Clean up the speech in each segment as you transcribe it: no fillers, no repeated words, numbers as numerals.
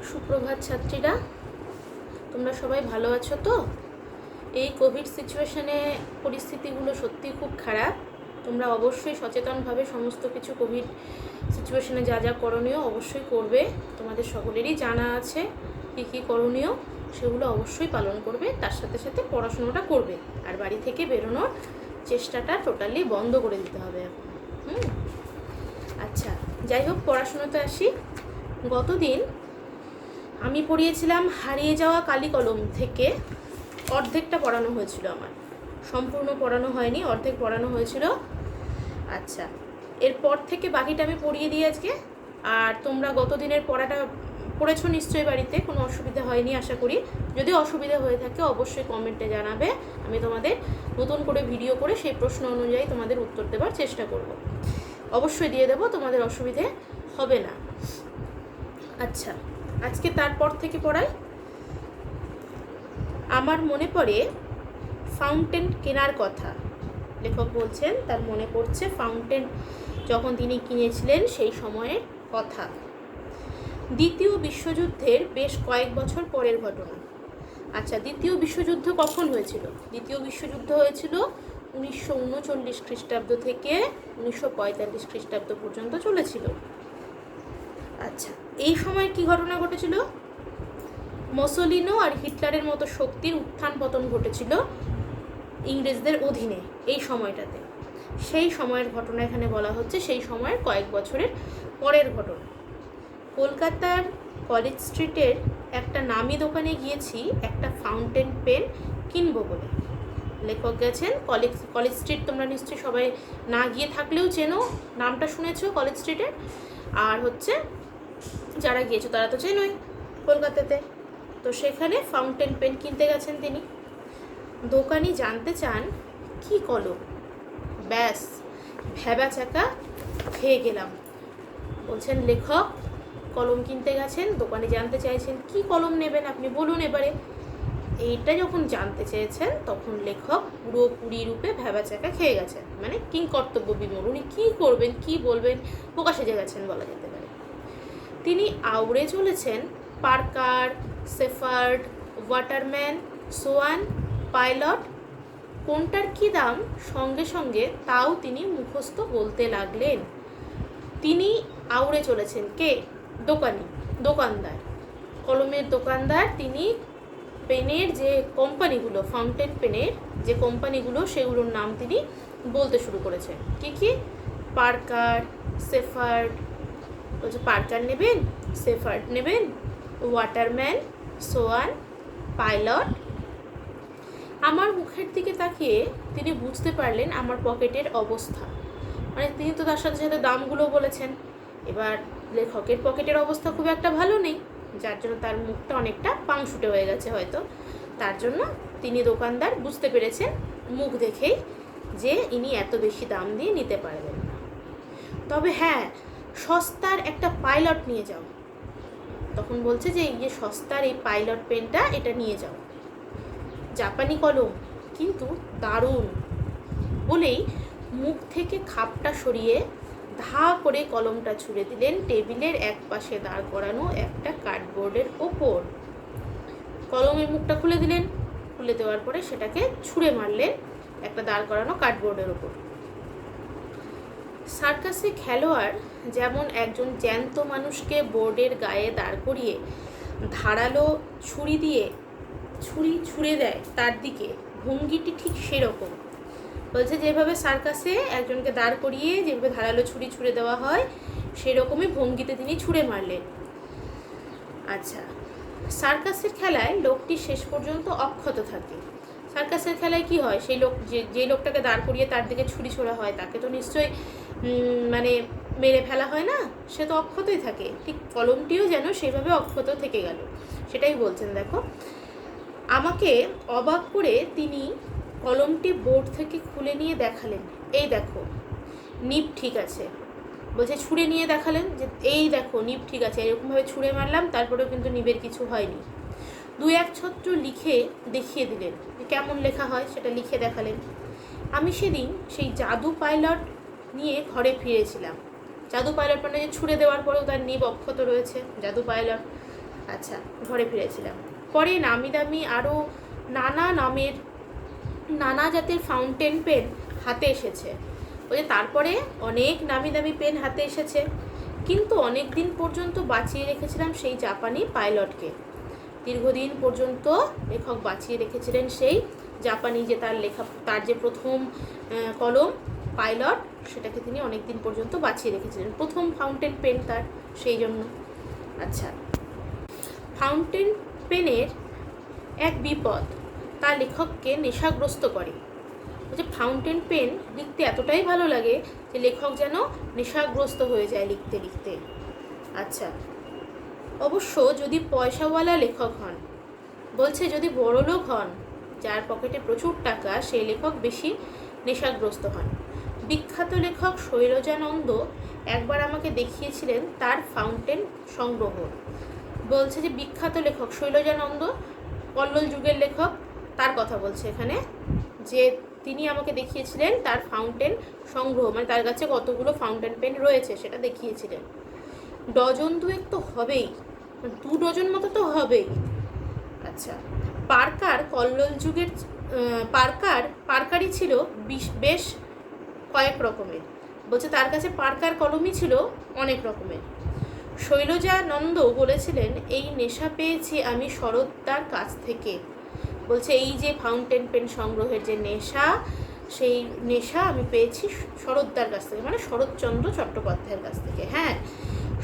সুপ্রভাত ছাত্রীরা, তোমরা সবাই ভালো আছো তো? এই কোভিড সিচুয়েশনে পরিস্থিতিগুলো সত্যি খুব খারাপ। তোমরা অবশ্যই সচেতনভাবে সমস্ত কিছু কোভিড সিচুয়েশনে যা যা করণীয় অবশ্যই করবে। তোমাদের সকলেরই জানা আছে কী কী করণীয়, সেগুলো অবশ্যই পালন করবে। তার সাথে সাথে পড়াশোনাটা করবে, আর বাড়ি থেকে বেরোনোর চেষ্টাটা টোটালি বন্ধ করে দিতে হবে এখন। আচ্ছা, যাই হোক, পড়াশোনাতে আসি। গতদিন আমি পড়িয়েছিলাম হারিয়ে যাওয়া কালি কলম থেকে। অর্ধেকটা পড়ানো হয়েছিল, আমার সম্পূর্ণ পড়ানো হয়নি, অর্ধেক পড়ানো হয়েছিল। আচ্ছা, এরপর থেকে বাকিটা আমি পড়িয়ে দিই আজকে। আর তোমরা গতদিনের পড়াটা পড়েছো নিশ্চয়ই, বাড়িতে কোনো অসুবিধা হয়নি আশা করি। যদি অসুবিধা হয়ে থাকে অবশ্যই কমেন্টে জানাবে, আমি তোমাদের নতুন করে ভিডিও করে সেই প্রশ্ন অনুযায়ী তোমাদের উত্তর দেওয়ার চেষ্টা করব। অবশ্যই দিয়ে দেবো, তোমাদের অসুবিধে হবে না। আচ্ছা, আজকে তারপর থেকে পড়াই। আমার মনে পড়ে ফাউন্টেন কেনার কথা। লেখক বলছেন তার মনে পড়ছে ফাউন্টেন যখন তিনি কিনেছিলেন সেই সময়ের কথা। দ্বিতীয় বিশ্বযুদ্ধের বেশ কয়েক বছর পরের ঘটনা। আচ্ছা, দ্বিতীয় বিশ্বযুদ্ধ কখন হয়েছিল? দ্বিতীয় বিশ্বযুদ্ধ হয়েছিল 1939 খ্রিস্টাব্দ থেকে 1945 খ্রিস্টাব্দ পর্যন্ত চলেছিল। আচ্ছা, এই সময় কি ঘটনা ঘটেছিল? মুসোলিনো আর হিটলারের মতো শক্তির উত্থান পতন ঘটেছিল ইংরেজদের অধীনে এই সময়টাতে। সেই সময়ের ঘটনা এখানে বলা হচ্ছে, সেই সময়ের কয়েক বছরের পরের ঘটনা। কলকাতার কলেজ স্ট্রিটের একটা নামি দোকানে গিয়েছি একটা ফাউন্টেন পেন কিনবো বলে। লেখক গেছেন কলেজ স্ট্রিট। তোমরা নিশ্চয়ই সবাই না গিয়ে থাকলেও চেনো, নামটা শুনেছো কলেজ স্ট্রিটের। আর হচ্ছে যারা গিয়েছো তারা তো চেনোই কলকাতাতে। তো সেখানে ফাউন্টেন পেন কিনতে গেছেন তিনি। দোকানি জানতে চান কি কলম। ব্যাস, ভ্যাবা চাকা খেয়ে গেলাম। বলছেন লেখক কলম কিনতে গেছেন, দোকানে জানতে চাইছেন কি কলম নেবেন আপনি বলুন এবারে। এইটা যখন জানতে চেয়েছেন তখন লেখক পুরোপুরি রূপে ভ্যাবা চাকা খেয়ে গেছেন, মানে কিং কর্তব্য বিমূঢ়। উনি কী করবেন কী বলবেন বোকা সেজে গেছেন বলা যেতে পারে। তিনি আউড়ে চলেছেন Parker, Sheaffer, Waterman, Swan, Pilot, কোনটার কী দাম সঙ্গে সঙ্গে তাও তিনি মুখস্থ বলতে লাগলেন। তিনি আউড়ে চলেছেন কে? দোকানদার, কলমের দোকানদার। তিনি পেনের যে কোম্পানিগুলো, ফাউন্টেন পেনের যে কোম্পানিগুলো, সেগুলোর নাম তিনি বলতে শুরু করেছেন। কি কি? পার্কার, সেফার্ড, বলছে পার্কার নেবেন, সেফার্ড নেবেন, ওয়াটারম্যান, সোয়ান, পাইলট। আমার মুখের দিকে তাকিয়ে তিনি বুঝতে পারলেন আমার পকেটের অবস্থা। মানে তিনি তো তার সাথে সাথে দামগুলো বলেছেন। এবার লেখকের পকেটের অবস্থা খুব একটা ভালো নেই, যার জন্য তার মুখটা অনেকটা পাংশুটে হয়ে গেছে হয়তো। তার জন্য তিনি দোকানদার বুঝতে পেরেছেন মুখ দেখেই যে ইনি এত বেশি দাম দিয়ে নিতে পারবেন না। তবে হ্যাঁ, সস্তার একটা পাইলট নিয়ে যাও। তখন বলছে যে এই যে সস্তার এই পাইলট পেনটা, এটা নিয়ে যাও, জাপানি কলম কিন্তু দারুণ। বলেই মুখ থেকে খাপটা সরিয়ে ধা করে কলমটা ছুঁড়ে দিলেন টেবিলের এক পাশে দাঁড় করানো একটা কার্ডবোর্ডের ওপর। কলমের মুখটা খুলে দিলেন, খুলে দেওয়ার পরে সেটাকে ছুঁড়ে মারলেন একটা দাঁড় করানো কার্ডবোর্ডের ওপর। সার্কাসে খেলোয়াড় যেমন একজন জ্যান্ত মানুষকে বোর্ডের গায়ে দাঁড় করিয়ে ধারালো ছুরি দিয়ে ছুঁড়ে দেয় তার দিকে, ভঙ্গিটি ঠিক সেরকম। বলছে যেভাবে সার্কাসে একজনকে দাঁড় করিয়ে যেভাবে ধারালো ছুরি ছুঁড়ে দেওয়া হয় সেরকমই ভঙ্গিতে তিনি ছুঁড়ে মারলেন। আচ্ছা, সার্কাসের খেলায় লোকটি শেষ পর্যন্ত অক্ষত থাকে। সার্কাসের খেলায় কি হয়, সেই লোক যে লোকটাকে দাঁড় করিয়ে তার দিকে ছুরি ছোড়া হয় তাকে তো নিশ্চয়ই মানে মেরে ফেলা হয় না, সে তো অক্ষতই থাকে। ঠিক কলমটিও যেন সেভাবে অক্ষত থেকে গেল, সেটাই বলছেন। দেখো, আমাকে অবাক করে তিনি কলমটি বোর্ড থেকে খুলে নিয়ে দেখালেন, এই দেখো নিব ঠিক আছে। বলছে ছুঁড়ে নিয়ে দেখালেন যে এই দেখো নিব ঠিক আছে। এরকমভাবে ছুঁড়ে মারলাম, তারপরেও কিন্তু নিবের কিছু হয়নি। 2-1 ছত্র লিখে দেখিয়ে দিলেন কেমন লেখা হয়, সেটা লিখে দেখালেন। আমি সেদিন সেই জাদু পাইলট নিয়ে ঘরে ফিরেছিলাম। জাদু পাইলট মানে যে ছুঁড়ে দেওয়ার পরেও তার নিব অক্ষত রয়েছে, জাদু পাইলট। আচ্ছা, ঘরে ফিরেছিলাম। পরে নামি দামি আরও নানা নামের নানা জাতের ফাউন্টেন পেন হাতে এসেছে। ওই তারপরে অনেক নামি দামি পেন হাতে এসেছে, কিন্তু অনেক দিন পর্যন্ত বাঁচিয়ে রেখেছিলাম সেই জাপানি পাইলটকে। দীর্ঘদিন পর্যন্ত লেখক বাঁচিয়ে রেখেছিলেন সেই জাপানি যে তার যে প্রথম কলম পাইলট, সেটাকে তিনি অনেক দিন পর্যন্ত বাঁচিয়ে রেখেছিলেন, প্রথম ফাউন্টেন পেন তার, সেই জন্য। আচ্ছা, ফাউন্টেন পেনের এক বিপদ তা লেখককে নেশাগ্রস্ত করে। যে ফাউন্টেন পেন লিখতে এতটাই ভালো লাগে যে লেখক যেন নেশাগ্রস্ত হয়ে যায় লিখতে লিখতে। আচ্ছা, অবশ্য যদি পয়সাওয়ালা লেখক হন, বলছে যদি বড়লোক হন, যার পকেটে প্রচুর টাকা, সেই লেখক বেশি নেশাগ্রস্ত হন। বিখ্যাত লেখক শৈলজানন্দ একবার আমাকে দেখিয়েছিলেন তার ফাউন্টেন সংগ্রহ। বলছে যে বিখ্যাত লেখক শৈলজানন্দ, কল্লোল যুগের লেখক, তার কথা বলছে এখানে, যে তিনি আমাকে দেখিয়েছিলেন তার ফাউন্টেন সংগ্রহ, মানে তার কাছে কতগুলো ফাউন্টেন পেন রয়েছে সেটা দেখিয়েছিলেন। ডজন দুয়েক তো হবেই, 2 ডজন মতো তো হবেই। আচ্ছা, পার্কার কল্লোল যুগের পার্কারই ছিল বেশ কয়েক রকমের। বলছে তার কাছে পার্কার কলমই ছিল অনেক রকমের। শৈলজানন্দ বলেছিলেন এই নেশা পেয়েছি আমি শরৎদার কাছ থেকে। বলছে এই যে ফাউন্টেন পেন সংগ্রহের যে নেশা, সেই নেশা আমি পেয়েছি শরৎদার কাছ থেকে, মানে শরৎচন্দ্র চট্টোপাধ্যায়ের কাছ থেকে। হ্যাঁ,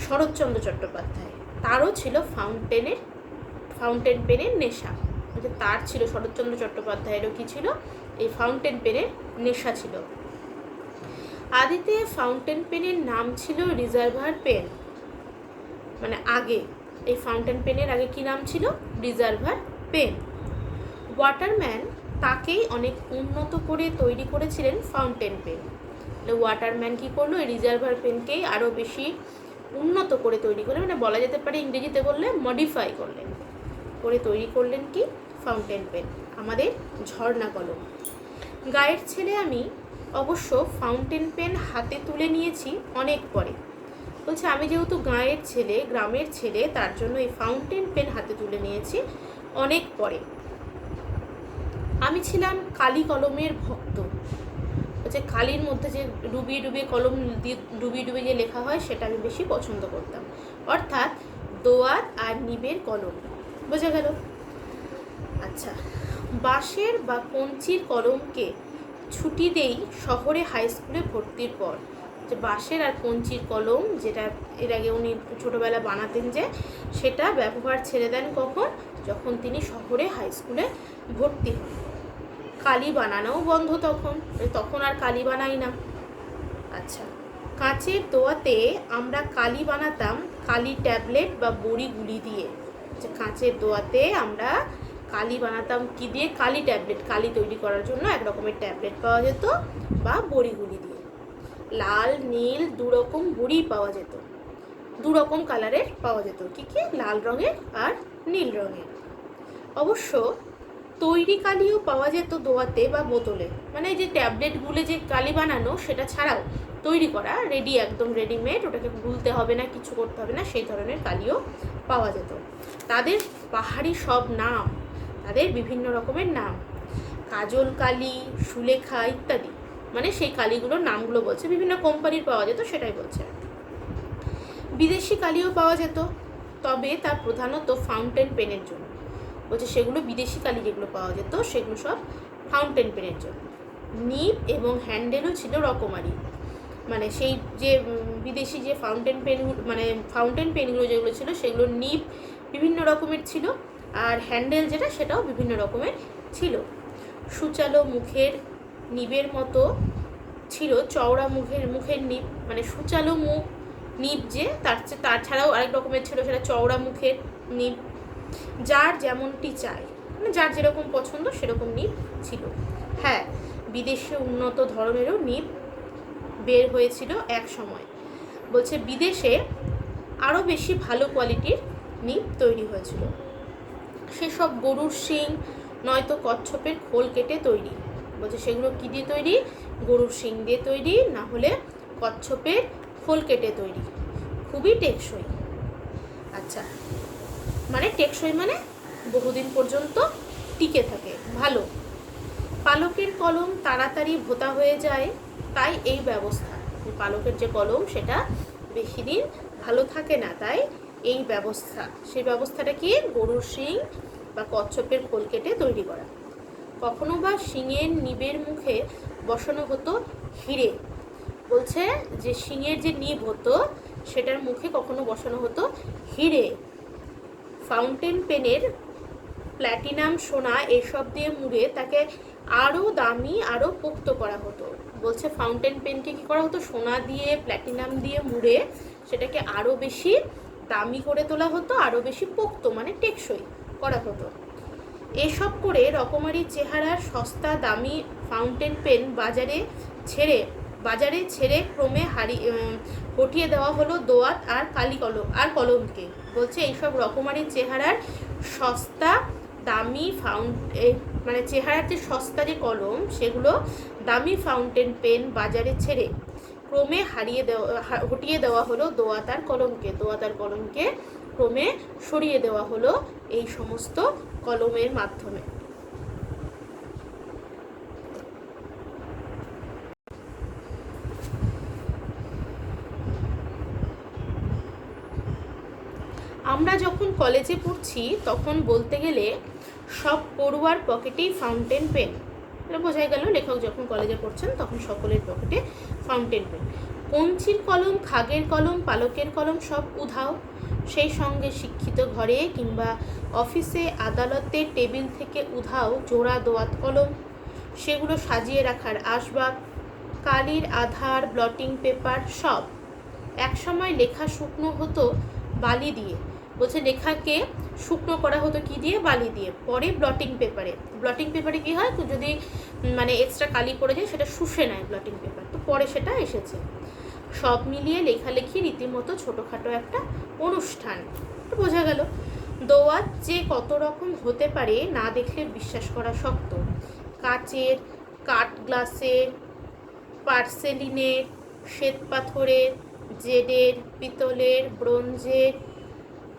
শরৎচন্দ্র চট্টোপাধ্যায়, তারও ছিল ফাউন্টেন পেনের নেশা। তার ছিল, শরৎচন্দ্র চট্টোপাধ্যায়েরও কি ছিল, এই ফাউন্টেন পেনের নেশা ছিল। আদিতে ফাউন্টেন পেনের নাম ছিল রিজার্ভার পেন, মানে আগে এই ফাউন্টেন পেনের আগে কি নাম ছিল, রিজার্ভার পেন। ওয়াটারম্যান তাকেই অনেক উন্নত করে তৈরি করেছিলেন ফাউন্টেন পেন। ওয়াটারম্যান কী করলো, এই রিজার্ভার পেনকেই আরও বেশি উন্নত করে তৈরি করলেন, মানে বলা যেতে পারে ইংরেজিতে বললে মডিফাই করলেন, করে তৈরি করলেন কি ফাউন্টেন পেন, আমাদের ঝর্ণা কলম। গায়ের ছেলে আমি অবশ্য ফাউন্টেন পেন হাতে তুলে নিয়েছি অনেক পরে। বলছে আমি যেহেতু গ্রামের ছেলে, তার জন্য এই ফাউন্টেন পেন হাতে তুলে নিয়েছি অনেক পরে। আমি ছিলাম কালি কলমের ভক্ত। বলছে কালির মধ্যে যে ডুবিয়ে ডুবিয়ে কলম দিয়ে ডুবিয়ে যে লেখা হয়, সেটা আমি বেশি পছন্দ করতাম, অর্থাৎ দোয়াত আর নিবের কলম। বোঝা গেল? আচ্ছা, বাঁশের বা কঞ্চির কলমকে ছুটি দেই শহরে হাই স্কুলে ভর্তির পর। যে বাঁশের আর কঞ্চির কলম, যেটা এর আগে উনি ছোটোবেলা বানাতেন, যে সেটা ব্যবহার ছেড়ে দেন কখন, যখন তিনি শহরে হাই স্কুলে ভর্তি হন। কালি বানানোও বন্ধ তখন আর কালি বানাই না। আচ্ছা, কাঁচের দোয়াতে আমরা কালি বানাতাম কালি ট্যাবলেট বা বড়ি গুলি দিয়ে। যে কাঁচের দোয়াতে আমরা কালি বানাতাম কি দিয়ে, কালি ট্যাবলেট, কালি তৈরি করার জন্য এক রকমের ট্যাবলেট পাওয়া যেত, বা বড়িগুলি দিয়ে। লাল নীল 2 রকম বড়ি পাওয়া যেত, 2 রকম কালারের পাওয়া যেত, কি লাল রঙের আর নীল রঙের। অবশ্য তৈরি কালিও পাওয়া যেত দোয়াতে বা বোতলে, মানে যে ট্যাবলেটগুলো যে কালি বানানো, সেটা ছাড়াও তৈরি করা একদম রেডিমেড, ওটাকে গুলতে হবে না, কিছু করতে হবে না, সেই ধরনের কালিও পাওয়া যেত। তাদের পাহাড়ি সব নাম, তাদের বিভিন্ন রকমের নাম, কাজল কালি, সুলেখা ইত্যাদি, মানে সেই কালিগুলোর নামগুলো বলছে, বিভিন্ন কোম্পানির পাওয়া যেত সেটাই বলছে। বিদেশি কালিও পাওয়া যেত, তবে তা প্রধানত ফাউন্টেন পেনের জন্য। বলছে সেগুলো বিদেশি কালি যেগুলো পাওয়া যেত, সেগুলো সব ফাউন্টেন পেনের জন্য। নিব এবং হ্যান্ডেলও ছিল রকমারি, মানে সেই যে বিদেশি যে ফাউন্টেন পেনগুলো যেগুলো ছিল, সেগুলো নিব বিভিন্ন রকমের ছিল, আর হ্যান্ডেল যেটা, সেটাও বিভিন্ন রকমের ছিল। সুচালো মুখের নিবের মতো ছিল চওড়া মুখের নিব, মানে সুচালো মুখ নিব যে, তার ছাড়াও আরেক রকমের ছিল, সেটা চওড়া মুখের নিব। যার যেমনটি চায়, মানে যার যেরকম পছন্দ সেরকম নিব ছিল। হ্যাঁ, বিদেশে উন্নত ধরনেরও নিব বের হয়েছিল এক সময়। বলছে বিদেশে আরও বেশি ভালো কোয়ালিটির নিব তৈরি হয়েছিল, সেসব গরুর শিং নয়তো কচ্ছপের খোল কেটে তৈরি। বলছে সেগুলো কী দিয়ে তৈরি, গরুর শিং দিয়ে তৈরি, না হলে কচ্ছপের খোল কেটে তৈরি, খুবই টেকসই। আচ্ছা, মানে টেকসই মানে বহুদিন পর্যন্ত টিকে থাকে, ভালো। পালকের কলম তাড়াতাড়ি ভোঁতা হয়ে যায়, তাই এই ব্যবস্থা। পালকের যে কলম সেটা বেশি দিন ভালো থাকে না, তাই এই ব্যবস্থা। সেই ব্যবস্থাটা কি? গরুর শিং বা কচ্ছপের খোল কেটে তৈরি করা। কখনো বা শিঙের নিবের মুখে বসানো হতো হিরে। বলছে যে শিঙের যে নিব হতো সেটার মুখে কখনো বসানো হতো হিরে। ফাউন্টেন পেনের প্ল্যাটিনাম, সোনা এসব দিয়ে মুড়ে তাকে আরও দামি, আরও পোক্ত করা হতো। বলছে ফাউন্টেন পেনকে কী করা হতো? সোনা দিয়ে, প্ল্যাটিনাম দিয়ে মুড়ে সেটাকে আরও বেশি দামি করে তোলা হতো, আরও বেশি পোক্ত মানে টেকসই করা হতো। এসব করে রকমারি চেহারার সস্তা দামি ফাউন্টেন পেন বাজারে ছেড়ে ক্রমে হটিয়ে দেওয়া হলো দোয়াত আর কলমকে। বলছে এইসব রকমারি চেহারার সস্তা দামি মানে চেহারার যে সস্তা যে কলম, সেগুলো দামি ফাউন্টেন পেন বাজারে ছেড়ে ক্রমে হটিয়ে দেওয়া হলো দোয়াত আর কলমকে ক্রমে সরিয়ে দেওয়া হলো এই সমস্ত কলমের মাধ্যমে। আমরা যখন কলেজে পড়ছি তখন বলতে গেলে সব পড়ুয়ার পকেটেই ফাউন্টেন পেন। এটা বোঝাই গেল লেখক যখন কলেজে পড়ছেন তখন সকলের পকেটে ফাউন্টেন পেন। কঞ্চির কলম, খাগের কলম, পালকের কলম সব উধাও। সেই সঙ্গে শিক্ষিত ঘরে কিংবা অফিসে আদালতে টেবিল থেকে উধাও জোড়া দোয়াত কলম, সেগুলো সাজিয়ে রাখার আসবাব, কালির আধার, ব্লটিং পেপার সব। একসময় লেখা শুকনো হতো বালি দিয়ে। বলছে লেখাকে শুকনো করা হতো কি দিয়ে? বালি দিয়ে। পরে ব্লটিং পেপারে কি হয়, যদি মানে এক্সট্রা কালি পড়ে যায় সেটা শুষে নেয় ব্লটিং পেপার, তো পরে সেটা এসেছে। সব মিলিয়ে লেখালেখি রীতিমতো ছোটোখাটো একটা অনুষ্ঠান। বোঝা গেল দোয়াত যে কত রকম হতে পারে না দেখলে বিশ্বাস করা শক্ত। কাচের, কাঠ গ্লাসের, পার্সেলিনের, শ্বেত পাথরের, জেডের, পিতলের, ব্রোঞ্জের,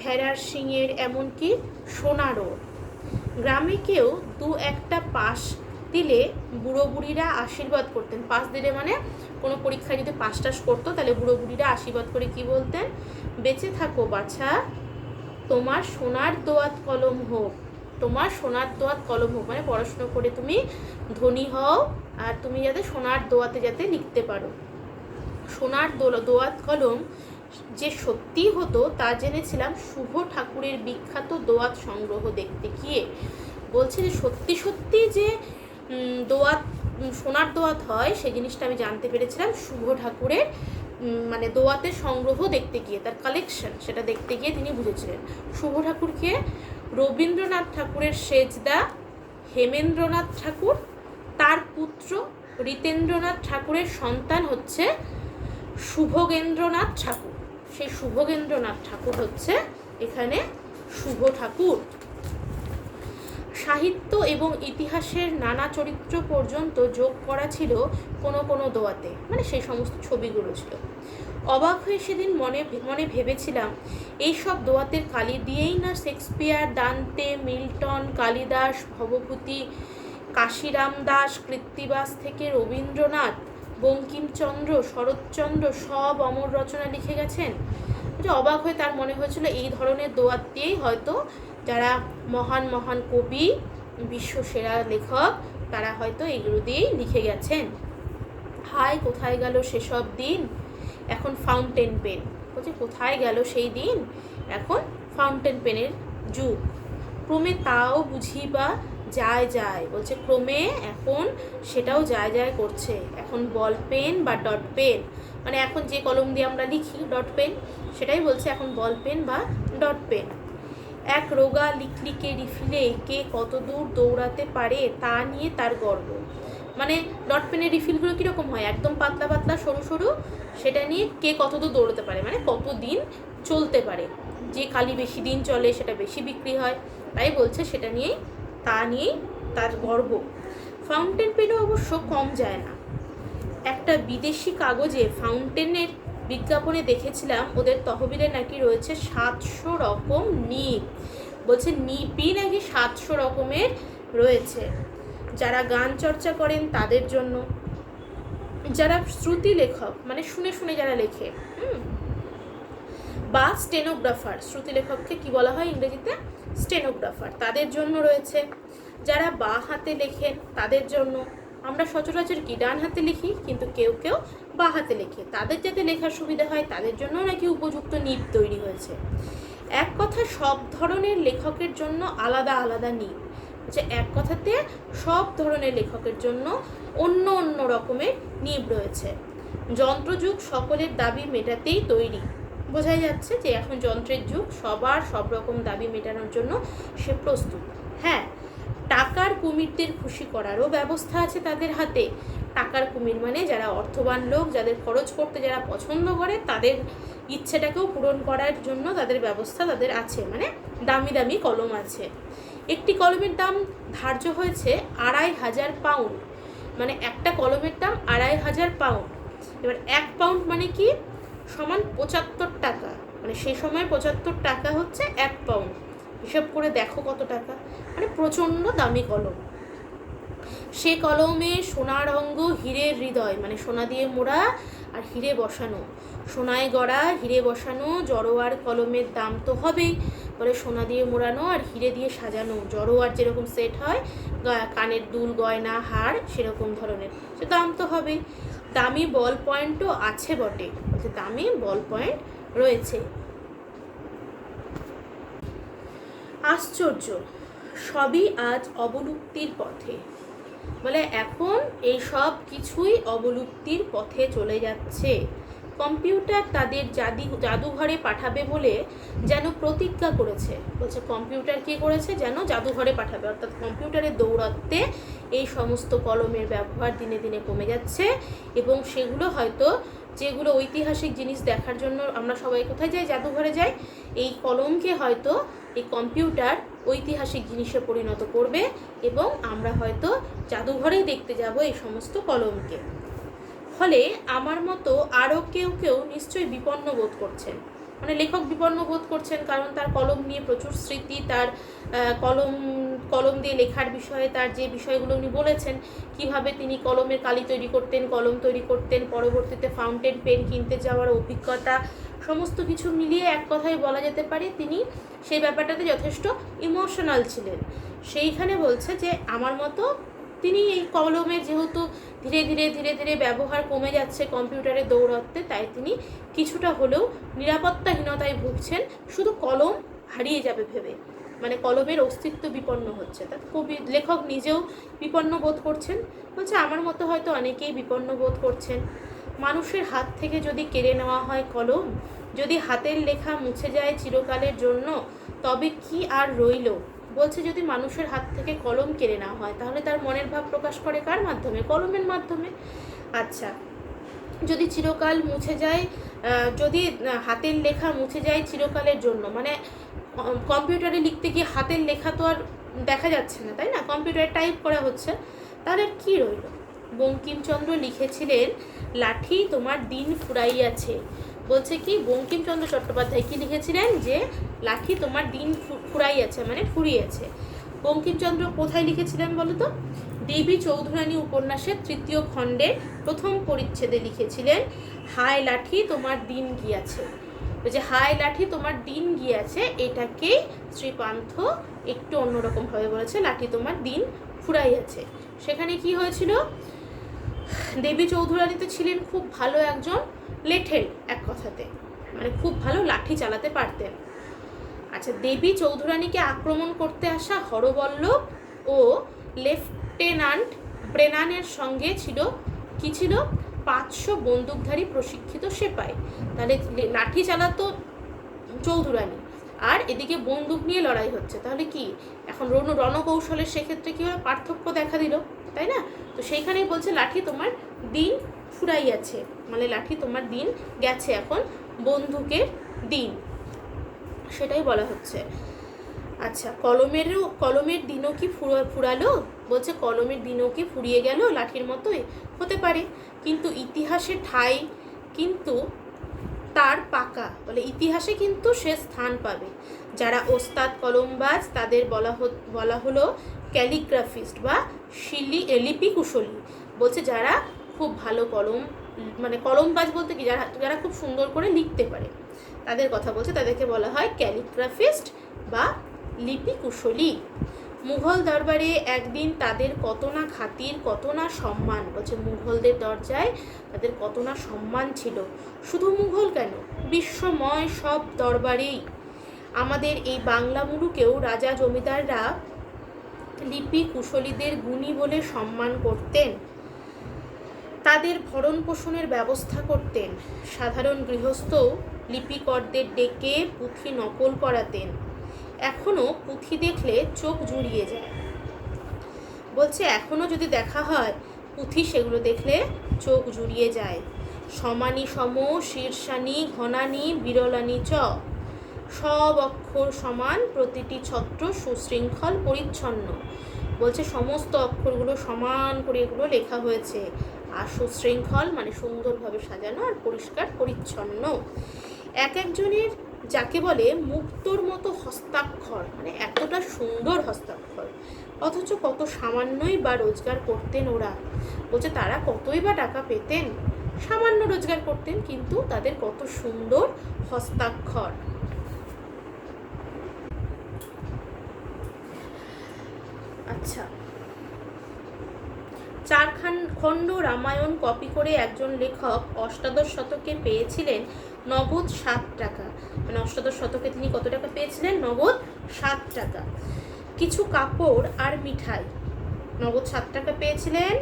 ভেড়ার শিঙের, এমনকি সোনারও। গ্রামে কেউ দু একটা পাস দিলে বুড়ো বুড়িরা আশীর্বাদ করতেন। পাস দিলে মানে কোনো পরীক্ষায় যদি পাস টাস করতো তাহলে বুড়ো বুড়িরা আশীর্বাদ করে কি বলতেন? বেঁচে থাকো বাছা, তোমার সোনার দোয়াত কলম হোক, তোমার সোনার দোয়াত কলম হোক, মানে পড়াশুনো করে তুমি ধনী হও আর তুমি যাতে সোনার দোয়াতে যাতে লিখতে পারো। সোনার দোয়াত কলম যে সত্যি হতো তা জেনেছিলাম শুভ ঠাকুরের বিখ্যাত দোয়াত সংগ্রহ দেখতে গিয়ে। বলছে যে সত্যি সত্যি যে সোনার দোয়াত হয় সেই জিনিসটা আমি জানতে পেরেছিলাম শুভ ঠাকুরের মানে দোয়াতের সংগ্রহ দেখতে গিয়ে, তার কালেকশন সেটা দেখতে গিয়ে তিনি বুঝেছিলেন। শুভ ঠাকুরকে রবীন্দ্রনাথ ঠাকুরের সেজদা, হেমেন্দ্রনাথ ঠাকুর, তার পুত্র ঋতেন্দ্রনাথ ঠাকুরের সন্তান হচ্ছে শুভগেন্দ্রনাথ ঠাকুর। সেই শুভগেন্দ্রনাথ ঠাকুর হচ্ছে এখানে শুভ ঠাকুর। সাহিত্য এবং ইতিহাসের নানা চরিত্র পর্যন্ত যোগ করা ছিল কোনো কোনো দোয়াতে, মানে সেই সমস্ত ছবিগুলো ছিল। অবাক হয়ে সেদিন মনে মনে ভেবেছিলাম এইসব দোয়াতের কালি দিয়েই না শেক্সপিয়ার, দান্তে, মিল্টন, কালিদাস, ভবভূতি, কাশিরাম দাস, কৃত্তিবাস থেকে রবীন্দ্রনাথ, বঙ্কিমচন্দ্র, শরৎচন্দ্র সব অমর রচনা লিখে গেছেন। যে অবাক হয়ে তার মনে হয়েছিল এই ধরনের দোয়াত দিয়েই হয়তো যারা মহান মহান কবি, বিশ্বসেরা লেখক, তারা হয়তো এগুলো দিয়েই লিখে গেছেন। হায় কোথায় গেল সেসব দিন, এখন ফাউন্টেন পেন। বলছে কোথায় গেল সেই দিন, এখন ফাউন্টেন পেনের যুগ। ক্রমে তাও বুঝি বা যায়। বলছে ক্রমে এখন সেটাও যায় করছে। এখন বল পেন বা ডট পেন, মানে এখন যে কলম দিয়ে আমরা লিখি ডট পেন, সেটাই বলছে এখন বল পেন বা ডট পেন। এক রোগা লিকলিকে রিফিলে কে কত দূর দৌড়াতে পারে তা নিয়ে তার গর্ব। মানে ডট পেনের রিফিলগুলো কীরকম হয়? একদম পাতলা পাতলা সরু সরু, সেটা নিয়ে কে কত দূর দৌড়াতে পারে, মানে কত দিন চলতে পারে। যে কালি বেশি দিন চলে সেটা বেশি বিক্রি হয়, তাই বলছে সেটা নিয়েই তার গর্ব। ফাউন্টেন পেনও অবশ্য কম যায় না। একটা বিদেশি কাগজে ফাউন্টেনের বিজ্ঞাপনে দেখেছিলাম ওদের তহবিলে নাকি রয়েছে 700 রকম নিপ। বলছে নিপই নাকি 700 রকমের রয়েছে। যারা গান চর্চা করেন তাদের জন্য, যারা শ্রুতি লেখক মানে শুনে শুনে যারা লেখে, বা স্টেনোগ্রাফার, শ্রুতি লেখককে কি বলা হয় ইংরেজিতে? স্টেনোগ্রাফার, তাদের জন্য রয়েছে। যারা বাঁ হাতে লেখেন তাদের জন্য। আমরা সচরাচর কি ডান হাতে লিখি, কিন্তু কেউ কেউ বাঁ হাতে লেখে, তাদের যাতে লেখার সুবিধা হয় তাদের জন্য নাকি উপযুক্ত নিপ তৈরি হয়েছে। এক কথা সব ধরনের লেখকের জন্য আলাদা আলাদা নিপ, যে এক কথাতে সব ধরনের লেখকের জন্য অন্য অন্য রকমের নিপ রয়েছে। যন্ত্রযুগ সকলের দাবি মেটাতেই তৈরি। বোঝাই যাচ্ছে যে এখন যন্ত্রের যুগ, সবার সব রকম দাবি মেটানোর জন্য সে প্রস্তুত। হ্যাঁ, টাকার কুমিরদের খুশি করারও ব্যবস্থা আছে তাদের হাতে। টাকার কুমির মানে যারা অর্থবান লোক, যাদের খরচ করতে যারা পছন্দ করে, তাদের ইচ্ছেটাকেও পূরণ করার জন্য তাদের ব্যবস্থা তাদের আছে, মানে দামি দামি কলম আছে। একটি কলমের দাম ধার্য হয়েছে 2500 পাউন্ড, মানে একটা কলমের দাম 2500 পাউন্ড। এবার 1 পাউন্ড মানে কি? সমান 75 টাকা, মানে সেই সময় 75 টাকা হচ্ছে 1 পাউন্ড। হিসাব করে দেখো কত টাকা, মানে প্রচণ্ড দামি কলম। সে কলমে সোনার অঙ্গ হীরের হৃদয়, মানে সোনা দিয়ে মোড়া আর হিরে বসানো, সোনায় গড়া হিরে বসানো। জড়োয়ার কলমের দাম তো হবেই, পরে সোনা দিয়ে মোড়ানো আর হিরে দিয়ে সাজানো, জড়োয়ার যেরকম সেট হয়, কানের দুল গয়না হার সেরকম ধরনের, সে দাম তো হবেই। দামি বল পয়েন্টও আছে বটে, বলছে দামি বল পয়েন্ট রয়েছে। আশ্চর্য, সবই আজ অবলুপ্তির পথে। বলে এখন এই সব কিছুই অবলুপ্তির পথে চলে যাচ্ছে। কম্পিউটার তাদের জাদুঘরে পাঠাবে বলে যেন প্রতিজ্ঞা করেছে। বলছে কম্পিউটার কী করেছে? যেন জাদুঘরে পাঠাবে, অর্থাৎ কম্পিউটারের দৌরাত্ম্যে এই সমস্ত কলমের ব্যবহার দিনে দিনে কমে যাচ্ছে। এবং সেগুলো হয়তো, যেগুলো ঐতিহাসিক জিনিস দেখার জন্য আমরা সবাই কোথায় যাই? জাদুঘরে যাই। এই কলমকে হয়তো এই কম্পিউটার ঐতিহাসিক জিনিসে পরিণত করবে এবং আমরা হয়তো জাদুঘরেই দেখতে যাব এই সমস্ত কলমকে। ফলে আমার মতো আরও কেউ কেউ নিশ্চয়ই বিপন্ন বোধ করছেন, মানে লেখক বিপন্ন বোধ করছেন, কারণ তার কলম নিয়ে প্রচুর স্মৃতি, তার কলম দিয়ে লেখার বিষয়ে তার যে বিষয়গুলো উনি বলেছেন, কিভাবে তিনি কলমের কালি তৈরি করতেন, কলম তৈরি করতেন, পরবর্তীতে ফাউন্টেন পেন কিনতে যাওয়ার অভিজ্ঞতা, সমস্ত কিছু মিলিয়ে এক কথায় বলা যেতে পারে তিনি সেই ব্যাপারটাতে যথেষ্ট ইমোশনাল ছিলেন। সেইখানে বলছে যে আমার মতো তিনি এই কলমের যেহেতু ধীরে ধীরে ধীরে ধীরে ব্যবহার কমে যাচ্ছে কম্পিউটারের দৌরাত্ম্যে, তাই তিনি কিছুটা হলেও নিরাপত্তাহীনতায় ভুগছেন, শুধু কলম হারিয়ে যাবে ভেবে, মানে কলমের অস্তিত্ব বিপন্ন হচ্ছে। তা লেখক নিজেও বিপন্ন বোধ করছেন। বলছে আমার মতো হয়তো অনেকেই বিপন্ন বোধ করছেন। মানুষের হাত থেকে যদি কেড়ে নেওয়া হয় কলম, যদি হাতের লেখা মুছে যায় চিরকালের জন্য, তবে কি আর রইল? বলছে যদি মানুষের হাত থেকে কলম কেড়ে নেওয়া হয়, তাহলে তার মনের ভাব প্রকাশ করে কার মাধ্যমে? কলমের মাধ্যমে। আচ্ছা, যদি চিরকাল মুছে যায়, যদি হাতের লেখা মুছে যায় চিরকালের জন্য, মানে কম্পিউটারে লিখতে গিয়ে হাতের লেখা তো আর দেখা যাচ্ছে না, তাই না? কম্পিউটারে টাইপ করা হচ্ছে, তাহলে কি রইল? বঙ্কিমচন্দ্র লিখেছিলেন লাঠি তোমার দিন ফুরাইয়াছে। বলছে কি, বঙ্কিমচন্দ্র চট্টোপাধ্যায় কি লিখেছিলেন? যে লাঠি তোমার দিন ফুরাইয়াছে, মানে ফুরিয়েছে। বঙ্কিমচন্দ্র কোথায় লিখেছিলেন বলো তো? দেবী চৌধুরানী উপন্যাসের 3য় খণ্ডের 1ম পরিচ্ছেদে লিখেছিলেন হায় লাঠি তোমার দিন গিয়াছে। যে হায় লাঠি তোমার দিন গিয়াছে, এটাকেই শ্রীপান্থ একটু অন্যরকমভাবে বলেছে, লাঠি তোমার দিন ফুরাইয়াছে। সেখানে কি হয়েছিল? দেবী চৌধুরানী তো ছিলেন খুব ভালো একজন লেঠেল, এক কথাতে মানে খুব ভালো লাঠি চালাতে পারতেন। আচ্ছা, দেবী চৌধুরানীকে আক্রমণ করতে আসা হরবল্লভ ও লেফটেন্যান্ট ব্রেনানের সঙ্গে ছিল কি? ছিল 500 বন্দুকধারী প্রশিক্ষিত সেপাই। তাহলে লাঠি চালাতো চৌধুরানী, আর এদিকে বন্দুক নিয়ে লড়াই হচ্ছে, তাহলে কি এখন রণকৌশলের সেক্ষেত্রে কী হয়? পার্থক্য দেখা দিল, তাই না? তো সেইখানেই বলছে লাঠি তোমার দিন ফুরাইয়াছে, মানে লাঠি তোমার দিন গেছে, এখন বন্দুকের দিন, সেটাই বলা হচ্ছে। আচ্ছা, কলমের দিনও কি ফুরালো? বলছে কলমের দিনও কি ফুরিয়ে গেল লাঠির মতোই? হতে পারে, কিন্তু ইতিহাসে ঠাঁই কিন্তু তার পাকা, বলে ইতিহাসে কিন্তু সে স্থান পাবে। যারা ওস্তাদ কলমবাজ তাদের বলা হলো ক্যালিগ্রাফিস্ট বা লিপি কুশলী। বলছে যারা খুব ভালো মানে কলমবাজ বলতে কি, যারা খুব সুন্দর করে লিখতে পারে তাদের কথা বলছে, তাদেরকে বলা হয় ক্যালিগ্রাফিস্ট বা লিপি কুশলী। মুঘল দরবারে একদিন তাদের কত না খাতির, কত না সম্মান। বলছে মুঘলদের দরজায় তাদের কত না সম্মান ছিল। শুধু মুঘল কেন, বিশ্বময় সব দরবারেই আমাদের এই বাংলা মুলুকেও রাজা জমিদাররা লিপি কুশলীদের গুণী বলে সম্মান করতেন, তাদের ভরণ পোষণের ব্যবস্থা করতেন। সাধারণ গৃহস্থও লিপিকরদের ডেকে পুঁথি নকল করাতেন। এখনও পুঁথি দেখলে চোখ জুড়িয়ে যায়। বলছে এখনও যদি দেখা হয় পুঁথি, সেগুলো দেখলে চোখ জুড়িয়ে যায়। সমানি সম, শীর্ষানি, ঘনানি, বিরলানি চ, সব অক্ষর সমান, প্রতিটি ছত্র সুশৃঙ্খল পরিচ্ছন্ন। বলছে সমস্ত অক্ষরগুলো সমান করে এগুলো লেখা হয়েছে, আর সুশৃঙ্খল মানে সুন্দরভাবে সাজানো আর পরিষ্কার পরিচ্ছন্ন। এক একজনের যাকে বলে মুক্তোর মতো হস্তাক্ষর, মানে এতটা সুন্দর হস্তাক্ষর, অথচ কত সামান্যই বা রোজগার করতেন ওরা। বলছে তারা কতই বা টাকা পেতেন, সামান্য রোজগার করতেন, কিন্তু তাদের কত সুন্দর হস্তাক্ষর। আচ্ছা, 4 খণ্ড রামায়ণ কপি করে একজন লেখক অষ্টাদশ শতকে পেয়েছিলেন নগদ 7 টাকা। মানে অষ্টাদশ শতকে তিনি কত টাকা পেয়েছিলেন? নগদ 7 টাকা। কিছু কাপড় আর মিঠাই, নগদ 7 টাকা পেয়েছিলেন।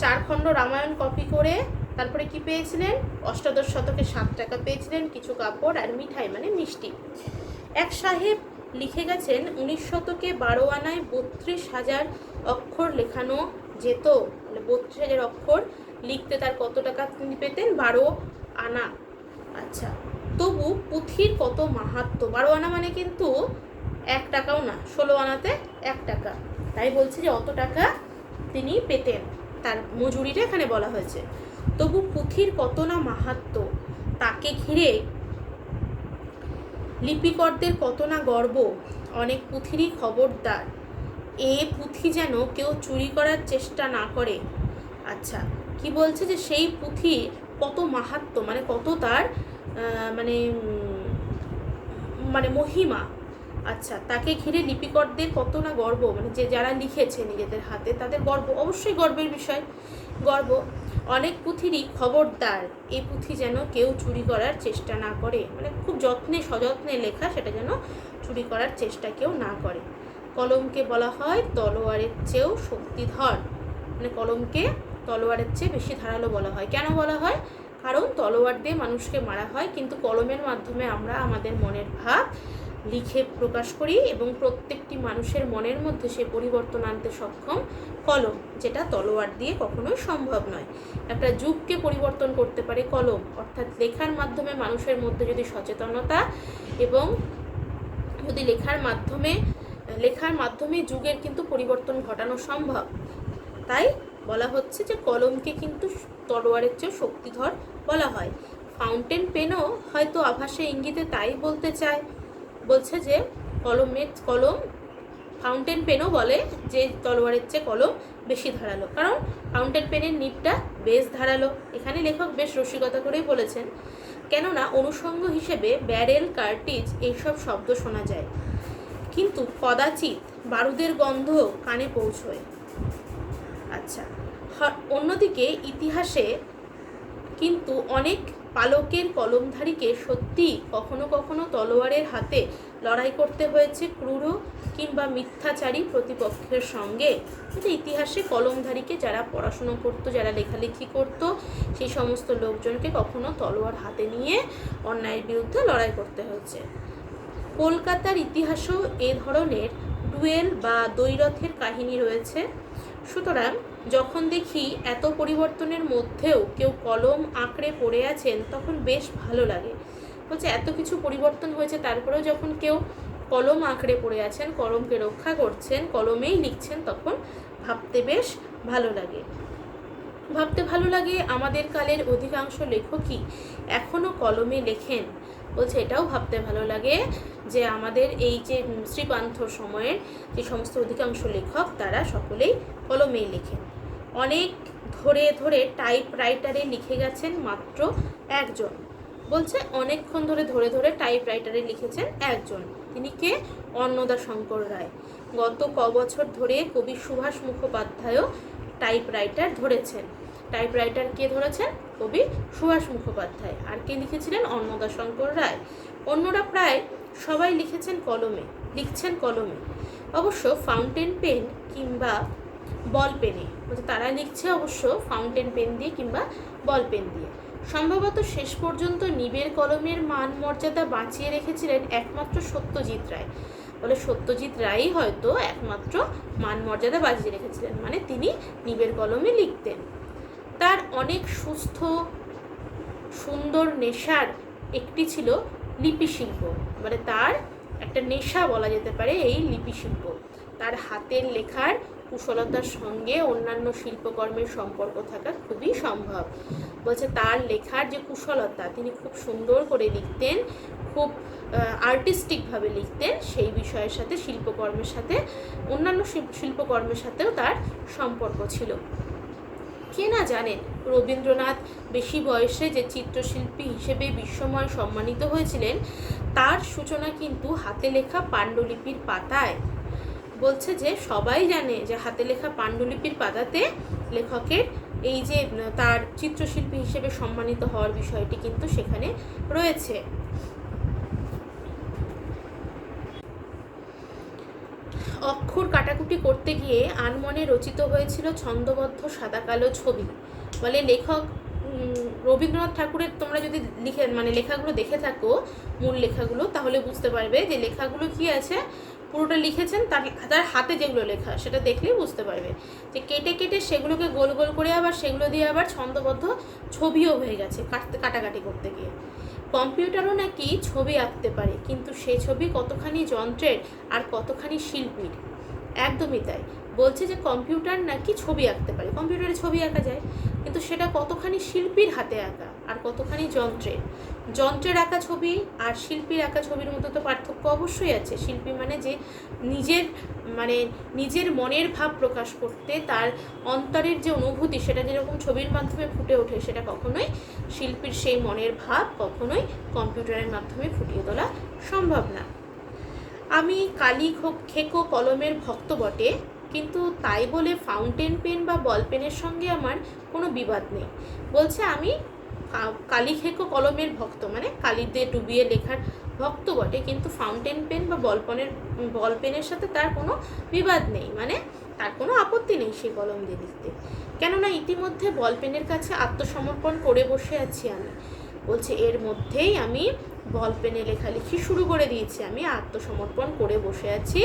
4 খণ্ড রামায়ণ কপি করে, তারপরে কি পেয়েছিলেন? অষ্টাদশ শতকে 7 টাকা পেয়েছিলেন, কিছু কাপড় আর মিঠাই মানে মিষ্টি। এক সাহেব লিখে গেছেন 19 শতকে 12 আনায় 32,000 অক্ষর লেখানো যেত। 32,000 অক্ষর লিখতে তার কত টাকা তিনি পেতেন? 12 আনা। আচ্ছা, তবু পুঁথির কত মাহাত্ম্য। 12 আনা মানে কিন্তু 1 টাকাও না, 16 আনাতে 1 টাকা। তাই বলছে যে অত টাকা তিনি পেতেন, তার মজুরিটা এখানে বলা হয়েছে। তবু পুঁথির কত না মাহাত্ম্য, তাকে ঘিরে লিপিকরদের কত না গর্ব। অনেক পুঁথিরই খবরদার, এ পুঁথি যেন কেউ চুরি করার চেষ্টা না করে। আচ্ছা, কি বলছে যে সেই পুঁথির কত মাহাত্ম্য, মানে কত তার মানে মহিমা। আচ্ছা, তাকে ঘিরে লিপিকরদের কত না গর্ব, মানে যে যারা লিখেছে নিজেদের হাতে তাদের গর্ব, অবশ্যই গর্বের বিষয়, গর্ব। অনেক পুঁথিরই খবরদার, এই পুঁথি যেন কেউ চুরি করার চেষ্টা না করে, মানে খুব যত্নে সযত্নে লেখা, সেটা যেন চুরি করার চেষ্টা কেউ না করে। কলমকে বলা হয় তলোয়ারের চেয়েও শক্তিধর, মানে কলমকে তলোয়ারের চেয়ে বেশি ধারালো বলা হয়। কেন বলা হয়? কারণ তলোয়ার দিয়ে মানুষকে মারা হয়, কিন্তু কলমের মাধ্যমে আমরা আমাদের মনের ভাব লিখে প্রকাশ করি, এবং প্রত্যেকটি মানুষের মনের মধ্যে সে পরিবর্তন আনতে সক্ষম কলম, যেটা তলোয়ার দিয়ে কখনোই সম্ভব নয়। একটা যুগকে পরিবর্তন করতে পারে কলম, অর্থাৎ লেখার মাধ্যমে মানুষের মধ্যে যদি সচেতনতা, এবং যদি লেখার মাধ্যমে যুগের কিন্তু পরিবর্তন ঘটানো সম্ভব। তাই বলা হচ্ছে যে কলমকে কিন্তু তলোয়ারের চেয়েও শক্তিধর বলা হয়। ফাউন্টেন পেনও হয়তো আভাসে ইঙ্গিতে তাই বলতে চায়। বলছে যে কলম ফাউন্টেন পেনও বলে যে তলোয়ারের চেয়ে কলম বেশি ধারালো, কারণ ফাউন্টেন পেনের নিবটা বেশ ধারালো। এখানে লেখক বেশ রসিকতা করেই বলেছেন, কেননা অনুষঙ্গ হিসেবে ব্যারেল, কার্টিজ এইসব শব্দ শোনা যায়, কিন্তু কদাচিৎ বারুদের গন্ধ কানে পৌঁছয়। আচ্ছা, অন্যদিকে ইতিহাসে কিন্তু অনেক পালকের কলমধারীকে সত্যি কখনো কখনো তলোয়ারের হাতে লড়াই করতে হয়েছে ক্রূর কিংবা মিথ্যাচারী প্রতিপক্ষের সঙ্গে। এটা ইতিহাসে কলমধারীকে, যারা পড়াশুনো করতো, যারা লেখালেখি করতো, সেই সমস্ত লোকজনকে কখনো তলোয়ার হাতে নিয়ে অন্যায়ের বিরুদ্ধে লড়াই করতে হয়েছে। কলকাতার ইতিহাসেও এ ধরনের ডুয়েল বা দ্বৈরথের কাহিনী রয়েছে। সুতরাং যখন দেখি এত পরিবর্তনের মধ্যেও কেউ কলম আঁকড়ে পড়ে আছেন, তখন বেশ ভালো লাগে। বলছে এত কিছু পরিবর্তন হয়েছে, তারপরেও যখন কেউ কলম আঁকড়ে পড়ে আছেন, কলমকে রক্ষা করছেন, কলমেই লিখছেন, তখন ভাবতে বেশ ভালো লাগে। ভাবতে ভালো লাগে আমাদের কালের অধিকাংশ লেখকই এখনও কলমে লেখেন। বলছে এটাও ভাবতে ভালো লাগে যে আমাদের এই যে শ্রীপান্থর সময়ের যে সমস্ত অধিকাংশ লেখক তারা সকলেই কলমেই লেখেন। অনেক ধরে ধরে টাইপরাইটারে লিখে গেছেন মাত্র একজন। বলছে অনেকক্ষণ ধরে ধরে ধরে টাইপরাইটারে লিখেছেন একজন। তিনি কে? অন্নদাশঙ্কর রায়। গত কবছর ধরে কবি সুভাষ মুখোপাধ্যায়ও টাইপরাইটার ধরেছেন। টাইপরাইটার কে ধরেছেন? কবি সুভাষ মুখোপাধ্যায়। আর কে লিখেছিলেন? অন্নদাশঙ্কর রায়। অন্যরা প্রায় সবাই লিখেছেন কলমে, লিখছেন কলমে, অবশ্য ফাউন্টেন পেন কিংবা বল পেনে। তারা লিখছে অবশ্য ফাউন্টেন পেন দিয়ে কিংবা বল পেন দিয়ে। সম্ভবত শেষ পর্যন্ত নিবের কলমের মান মর্যাদা বাঁচিয়ে রেখেছিলেন একমাত্র সত্যজিৎ রায়। বলে সত্যজিৎ রায়ই হয়তো একমাত্র মান মর্যাদা বাঁচিয়ে রেখেছিলেন, মানে তিনি নিবের কলমে লিখতেন। তার অনেক সুস্থ সুন্দর নেশার একটি ছিল লিপি শিল্প। মানে তার একটা নেশা বলা যেতে পারে এই লিপি শিল্প। তার হাতের লেখার কুশলতার সঙ্গে অন্যান্য শিল্পকর্মের সম্পর্ক থাকা খুবই সম্ভব। বলছে তার লেখার যে কুশলতা, তিনি খুব সুন্দর করে লিখতেন, খুব আর্টিস্টিকভাবে লিখতেন, সেই বিষয়ের সাথে শিল্পকর্মের সাথে অন্যান্য শিল্পকর্মের সাথেও তার সম্পর্ক ছিল। কে না জানেন রবীন্দ্রনাথ বেশি বয়সে যে চিত্রশিল্পী হিসেবে বিশ্বময় সম্মানিত হয়েছিলেন, তার সূচনা কিন্তু হাতে লেখা পাণ্ডুলিপির পাতায়। বলছে যে সবাই জানে যে হাতে লেখা পাণ্ডুলিপির পাতাতে লেখকের এই যে তার চিত্রশিল্পী হিসেবে সম্মানিত হওয়ার বিষয়টি কিন্তু সেখানে রয়েছে। অক্ষর কাটাকুটি করতে গিয়ে আনমনে রচিত হয়েছিল ছন্দবদ্ধ সাদা কালো ছবি। বলে লেখক রবীন্দ্রনাথ ঠাকুরের তোমরা যদি লেখাগুলো দেখে থাকো, মূল লেখাগুলো, তাহলে বুঝতে পারবে যে লেখাগুলো কি আছে, পুরোটা লিখেছেন তার হাতে যেগুলো লেখা সেটা দেখলেই বুঝতে পারবে যে কেটে কেটে সেগুলোকে গোল গোল করে আবার সেগুলো দিয়ে আবার ছন্দবদ্ধ ছবিও হয়ে গেছে কাটাকাটি করতে গিয়ে। কম্পিউটারও নাকি ছবি আঁকতে পারে, কিন্তু সে ছবি কতখানি যন্ত্রের আর কতখানি শিল্পীর। একদমই তাই। বলছে যে কম্পিউটার নাকি ছবি আঁকতে পারে, কম্পিউটারে ছবি আঁকা যায়, কিন্তু সেটা কতখানি শিল্পীর হাতে আঁকা আর কতখানি যন্ত্রের আঁকা ছবি আর শিল্পীর আঁকা ছবির মধ্যে তো পার্থক্য অবশ্যই আছে। শিল্পী মানে যে নিজের মনের ভাব প্রকাশ করতে তার অন্তরের যে অনুভূতি সেটা যেরকম ছবির মাধ্যমে ফুটে ওঠে, সেটা কখনোই শিল্পীর সেই মনের ভাব কখনোই কম্পিউটারের মাধ্যমে ফুটিয়ে তোলা সম্ভব না। আমি কালি খেকো কলমের ভক্ত বটে, কিন্তু তাই বলে ফাউন্টেন পেন বা বল পেনের সঙ্গে আমার কোনো বিবাদ নেই। বলছে আমি কালি খেকো কলমের ভক্ত, মানে কালি দিয়ে ডুবিয়ে লেখার ভক্ত বটে, কিন্তু ফাউন্টেন পেন বা বল পেনের সাথে তার কোনো বিবাদ নেই, মানে তার কোনো আপত্তি নেই সেই কলম দিয়ে লিখতে। কেননা ইতিমধ্যে বল পেনের কাছে আত্মসমর্পণ করে বসে আছি আমি। বলছে এর মধ্যেই আমি বল পেনে লেখালেখি শুরু করে দিয়েছি, আমি আত্মসমর্পণ করে বসে আছি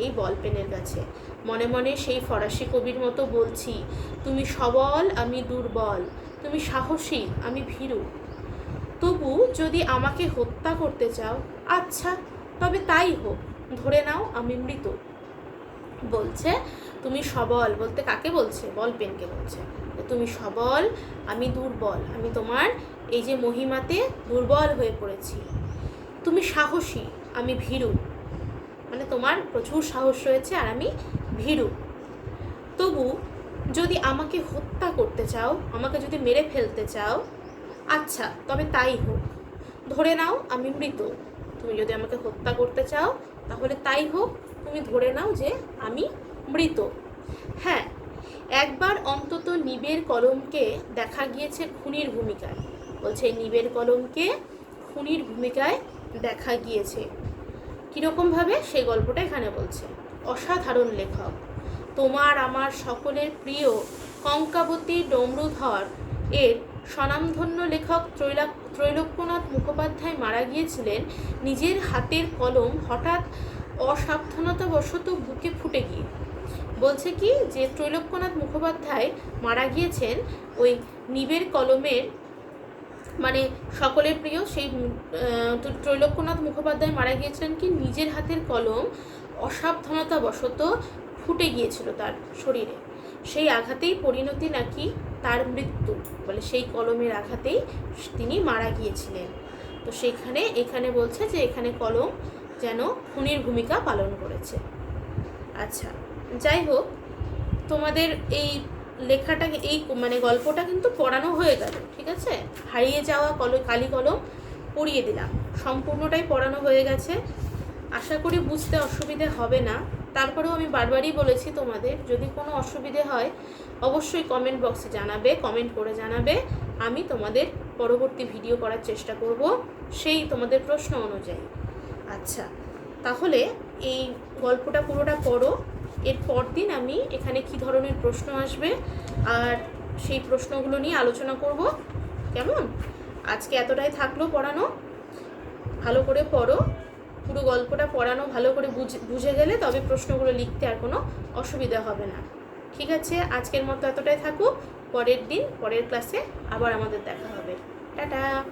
এই বল পেনের কাছে। মনে মনে সেই ফরাসি কবির মতো বলছি, তুমি সবল আমি দুর্বল, তুমি সাহসী আমি ভীরু। তবু যদি আমাকে হত্যা করতে চাও, আচ্ছা তবে তাই হোক, ধরে নাও আমি মৃত। বলছে তুমি সবল, বলতে কাকে বলছে? বল পেনকে বলছে। তুমি সবল আমি দুর্বল, আমি তোমার এই যে মহিমাতে দুর্বল হয়ে পড়েছি। তুমি সাহসী আমি ভীরু, মানে তোমার প্রচুর সাহস রয়েছে আর আমি ভীরু। তবু যদি আমাকে হত্যা করতে চাও, আমাকে যদি মেরে ফেলতে চাও, আচ্ছা তবে তাই হোক, ধরে নাও আমি মৃত। তুমি যদি আমাকে হত্যা করতে চাও তাহলে তাই হোক, তুমি ধরে নাও যে আমি মৃত। হ্যাঁ, একবার অন্তত নিবের কলমকে দেখা গিয়েছে খুনির ভূমিকায়। বলছে নিবের কলমকে খুনির ভূমিকায় দেখা গিয়েছে। কীরকমভাবে সেই গল্পটা এখানে বলছে। অসাধারণ লেখক, তোমার আমার সকলের প্রিয় কঙ্কাবতী ডমরুধর এর স্বনামধন্য লেখক ত্রৈলোক্যনাথ মুখোপাধ্যায় মারা গিয়েছিলেন নিজের হাতের কলম হঠাৎ অসাবধানতাবশত বুকে ফুটে গিয়ে। বলছে কি যে ত্রৈলোক্যনাথ মুখোপাধ্যায় মারা গিয়েছেন ওই নিবের কলমের, মানে সকলের প্রিয় সেই ত্রৈলোক্যনাথ মুখোপাধ্যায় মারা গিয়েছিলেন কি নিজের হাতের কলম অসাবধানতাবশত ফুটে গিয়েছিল তার শরীরে। সেই আঘাতেই পরিণতি নাকি তার মৃত্যু, বলে সেই কলমের আঘাতেই তিনি মারা গিয়েছিলেন। তো এখানে বলছে যে এখানে কলম যেন খুনির ভূমিকা পালন করেছে। আচ্ছা, যাই হোক, তোমাদের এই লেখাটাকে গল্পটা কিন্তু পড়ানো হয়ে গেল, ঠিক আছে? হারিয়ে যাওয়া কালি কলম পড়িয়ে দিলাম, সম্পূর্ণটাই পড়ানো হয়ে গেছে। আশা করি বুঝতে অসুবিধে হবে না। তারপরেও আমি বারবারই বলেছি তোমাদের, যদি কোনো অসুবিধে হয় অবশ্যই কমেন্ট বক্সে জানাবে, কমেন্ট করে জানাবে। আমি তোমাদের পরবর্তী ভিডিও করার চেষ্টা করব সেই তোমাদের প্রশ্ন অনুযায়ী। আচ্ছা, তাহলে এই গল্পটা পুরোটা পড়ো। এর পরদিন আমি এখানে কি ধরনের প্রশ্ন আসবে আর সেই প্রশ্নগুলো নিয়ে আলোচনা করব, কেমন? আজকে এতটাই থাকলো পড়ানো। ভালো করে পড়ো, পুরো গল্পটা পড়ানো ভালো করে বুঝে গেলে তবে প্রশ্নগুলো লিখতে আর কোনো অসুবিধা হবে না। ঠিক আছে, আজকের মতো এতটাই থাকুক। পরের দিন পরের ক্লাসে আবার আমাদের দেখা হবে। টাটা।